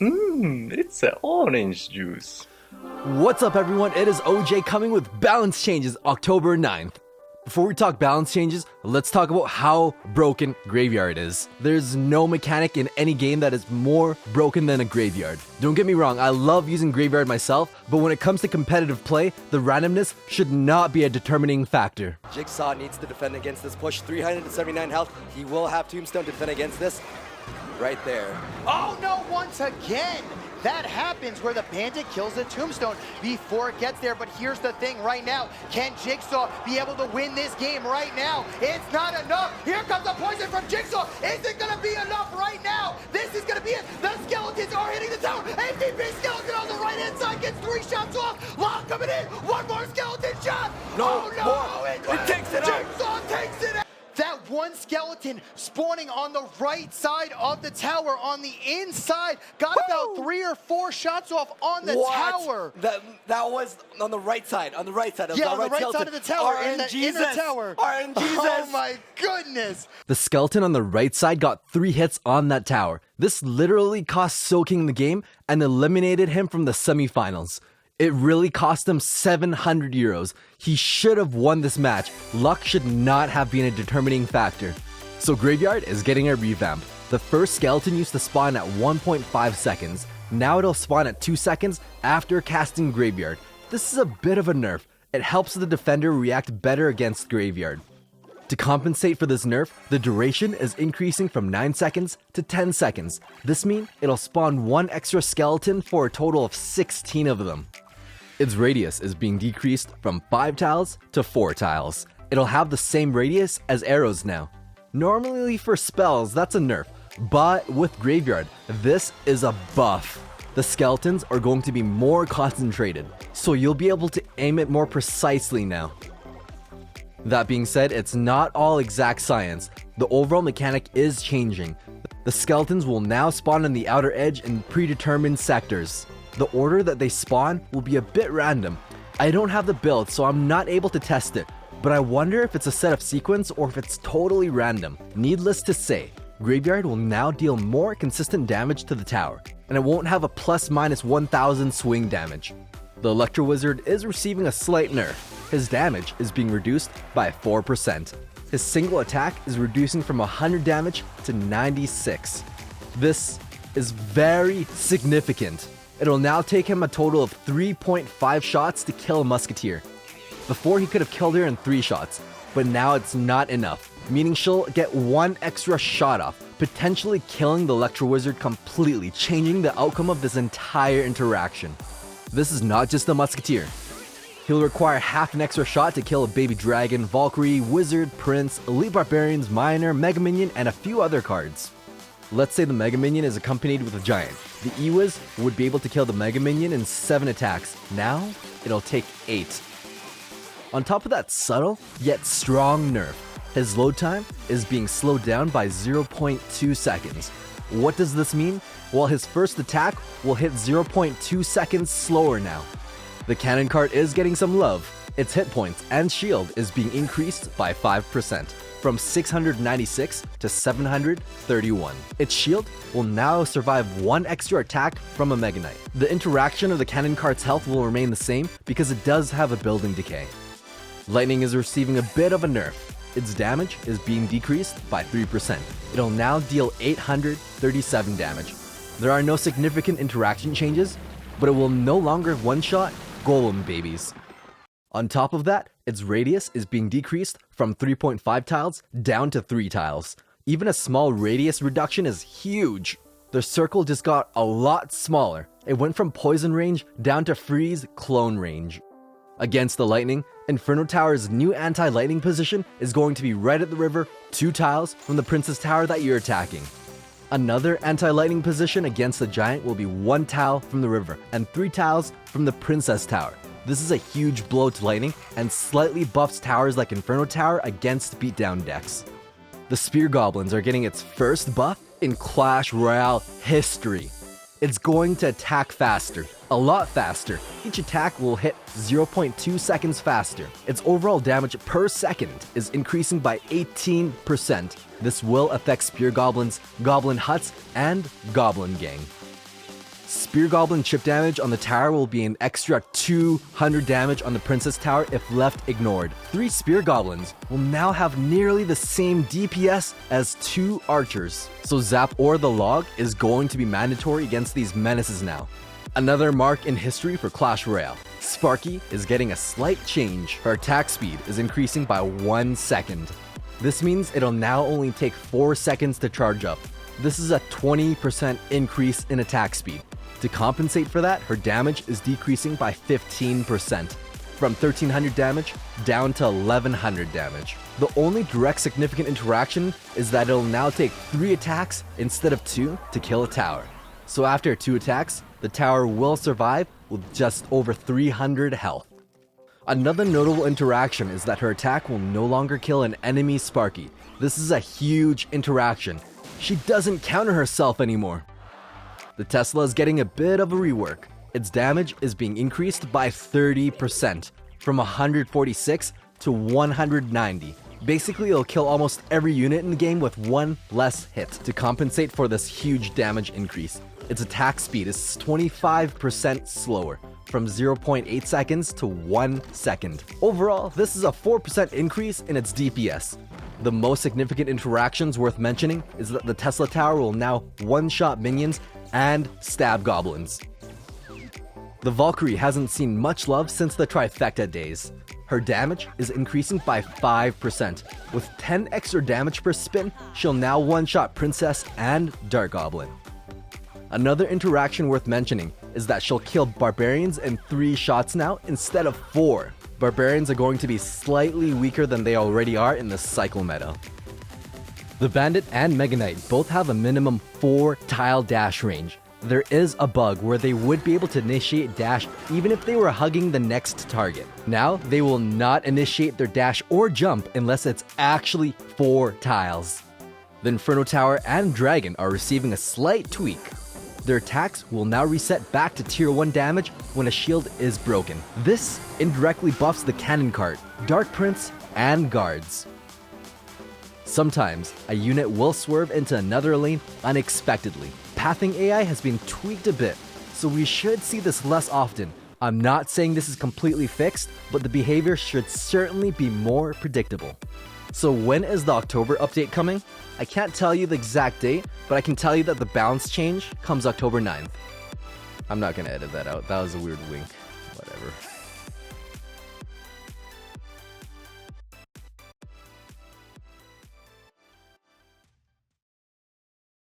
It's an orange juice. What's up everyone, it is OJ coming with balance changes October 9th. Before we talk balance changes, let's talk about how broken Graveyard is. There's no mechanic in any game that is more broken than a Graveyard. Don't get me wrong, I love using Graveyard myself, but when it comes to competitive play, the randomness should not be a determining factor. Jigsaw needs to defend against this push. 379 health. He will have Tombstone to defend against this. Right there. Oh no, once again! That happens where the Bandit kills the Tombstone before it gets there, but here's the thing right now. Can Jigsaw be able to win this game right now? It's not enough. Here comes the poison from Jigsaw. Is it gonna be enough right now? This is gonna be it. The skeletons are hitting the tower. APP skeleton on the right hand side gets 3 shots off. Lock coming in. One more skeleton shot. No, oh no! it takes it out. Jigsaw takes it out. That one skeleton spawning on the right side of the tower, on the inside, got about 3 or 4 shots off on the tower. That was on the right side, on the right side. Yeah, on the right side of the tower, in the inner tower. RNGesus. Oh my goodness. The skeleton on the right side got 3 hits on that tower. This literally cost Soaking the game and eliminated him from the semifinals. It really cost him 700 euros. He should have won this match. Luck should not have been a determining factor. So Graveyard is getting a revamp. The first skeleton used to spawn at 1.5 seconds. Now it'll spawn at 2 seconds after casting Graveyard. This is a bit of a nerf. It helps the defender react better against Graveyard. To compensate for this nerf, the duration is increasing from 9 seconds to 10 seconds. This means it'll spawn 1 extra skeleton for a total of 16 of them. Its radius is being decreased from 5 tiles to 4 tiles. It'll have the same radius as arrows now. Normally for spells, that's a nerf, but with Graveyard, this is a buff. The skeletons are going to be more concentrated, so you'll be able to aim it more precisely now. That being said, it's not all exact science. The overall mechanic is changing. The skeletons will now spawn on the outer edge in predetermined sectors. The order that they spawn will be a bit random. I don't have the build, so I'm not able to test it, but I wonder if it's a set of sequence or if it's totally random. Needless to say, Graveyard will now deal more consistent damage to the tower, and it won't have a plus-minus 1000 swing damage. The Electro Wizard is receiving a slight nerf. His damage is being reduced by 4%. His single attack is reducing from 100 damage to 96. This is very significant. It'll now take him a total of 3.5 shots to kill a Musketeer. Before he could have killed her in 3 shots, but now it's not enough, meaning she'll get 1 extra shot off, potentially killing the Electro Wizard completely, changing the outcome of this entire interaction. This is not just a Musketeer. He'll require half an extra shot to kill a Baby Dragon, Valkyrie, Wizard, Prince, Elite Barbarians, Miner, Mega Minion, and a few other cards. Let's say the Mega Minion is accompanied with a Giant. The E-Wiz would be able to kill the Mega Minion in 7 attacks. Now, it'll take 8. On top of that subtle, yet strong nerf, his load time is being slowed down by 0.2 seconds. What does this mean? Well, his first attack will hit 0.2 seconds slower now. The cannon card is getting some love. Its hit points and shield is being increased by 5%, from 696 to 731. Its shield will now survive 1 extra attack from a Mega Knight. The interaction of the cannon card's health will remain the same because it does have a building decay. Lightning is receiving a bit of a nerf. Its damage is being decreased by 3%. It'll now deal 837 damage. There are no significant interaction changes, but it will no longer one-shot Golem babies. On top of that, its radius is being decreased from 3.5 tiles down to 3 tiles. Even a small radius reduction is huge. The circle just got a lot smaller. It went from poison range down to freeze clone range. Against the lightning, Inferno Tower's new anti-lightning position is going to be right at the river, 2 tiles from the Princess Tower that you're attacking. Another anti-lightning position against the Giant will be 1 tile from the river and 3 tiles from the Princess Tower. This is a huge blow to lightning and slightly buffs towers like Inferno Tower against beatdown decks. The Spear Goblins are getting its first buff in Clash Royale history. It's going to attack faster, a lot faster. Each attack will hit 0.2 seconds faster. Its overall damage per second is increasing by 18%. This will affect Spear Goblins, Goblin Huts, and Goblin Gang. Spear Goblin chip damage on the tower will be an extra 200 damage on the Princess Tower if left ignored. 3 Spear Goblins will now have nearly the same DPS as 2 archers. So Zap or the Log is going to be mandatory against these menaces now. Another mark in history for Clash Royale. Sparky is getting a slight change. Her attack speed is increasing by 1 second. This means it'll now only take 4 seconds to charge up. This is a 20% increase in attack speed. To compensate for that, her damage is decreasing by 15%, from 1300 damage down to 1100 damage. The only direct significant interaction is that it'll now take 3 attacks instead of 2 to kill a tower. So after 2 attacks, the tower will survive with just over 300 health. Another notable interaction is that her attack will no longer kill an enemy Sparky. This is a huge interaction. She doesn't counter herself anymore. The Tesla is getting a bit of a rework. Its damage is being increased by 30%, from 146 to 190. Basically, it'll kill almost every unit in the game with 1 less hit to compensate for this huge damage increase. Its attack speed is 25% slower, from 0.8 seconds to 1 second. Overall, this is a 4% increase in its DPS. The most significant interactions worth mentioning is that the Tesla Tower will now one-shot minions and stab goblins. The Valkyrie hasn't seen much love since the Trifecta days. Her damage is increasing by 5%. With 10 extra damage per spin, she'll now one-shot Princess and Dark Goblin. Another interaction worth mentioning is that she'll kill Barbarians in 3 shots now instead of 4. Barbarians are going to be slightly weaker than they already are in the cycle meta. The Bandit and Mega Knight both have a minimum 4 tile dash range. There is a bug where they would be able to initiate dash even if they were hugging the next target. Now, they will not initiate their dash or jump unless it's actually 4 tiles. The Inferno Tower and Dragon are receiving a slight tweak. Their attacks will now reset back to tier 1 damage when a shield is broken. This indirectly buffs the Cannon Cart, Dark Prince, and Guards. Sometimes, a unit will swerve into another lane unexpectedly. Pathing AI has been tweaked a bit, so we should see this less often. I'm not saying this is completely fixed, but the behavior should certainly be more predictable. So when is the October update coming? I can't tell you the exact date, but I can tell you that the balance change comes October 9th. I'm not gonna edit that out. That was a weird wink. Whatever.